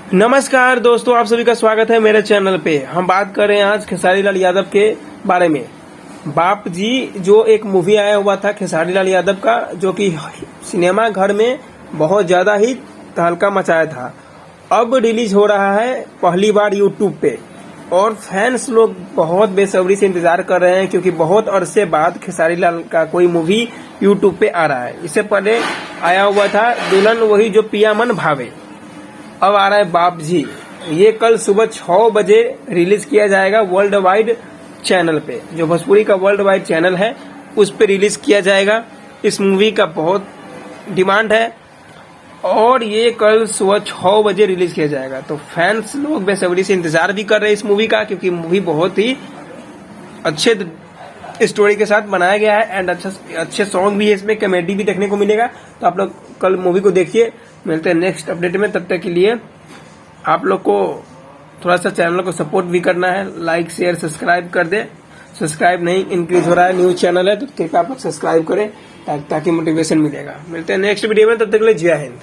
नमस्कार दोस्तों, आप सभी का स्वागत है मेरे चैनल पे। हम बात कर रहे हैं आज खेसारी लाल यादव के बारे में। बाप जी जो एक मूवी आया हुआ था खेसारी लाल यादव का, जो कि सिनेमा घर में बहुत ज्यादा ही तहलका मचाया था, अब रिलीज हो रहा है पहली बार यूट्यूब पे। और फैंस लोग बहुत बेसब्री से इंतजार कर रहे हैं, क्योंकि बहुत अरसे बाद खेसारी लाल का कोई मूवी यूट्यूब पे आ रहा है। इससे पहले आया हुआ था दुल्हन वही जो पिया मन भावे, अब आ रहा है बाप जी। ये कल सुबह 6 बजे रिलीज किया जाएगा वर्ल्ड वाइड चैनल पे, जो भोजपुरी का वर्ल्ड वाइड चैनल है उस पे रिलीज किया जाएगा। इस मूवी का बहुत डिमांड है और ये कल सुबह 6 बजे रिलीज किया जाएगा। तो फैंस लोग बेसब्री से इंतजार भी कर रहे हैं इस मूवी का, क्योंकि मूवी बहुत ही अच्छे स्टोरी के साथ बनाया गया है एंड अच्छे सॉन्ग भी है इसमें, कॉमेडी भी देखने को मिलेगा। तो आप लोग कल मूवी को देखिए। मिलते हैं नेक्स्ट अपडेट में, तब तक के लिए आप लोग को थोड़ा सा चैनल को सपोर्ट भी करना है, लाइक शेयर सब्सक्राइब कर दे। सब्सक्राइब नहीं इंक्रीज हो रहा है, न्यूज चैनल है तो कृपया आप लोग सब्सक्राइब करें ताकि मोटिवेशन मिलेगा। मिलते हैं नेक्स्ट वीडियो में, तब तक के लिए जय हिंद।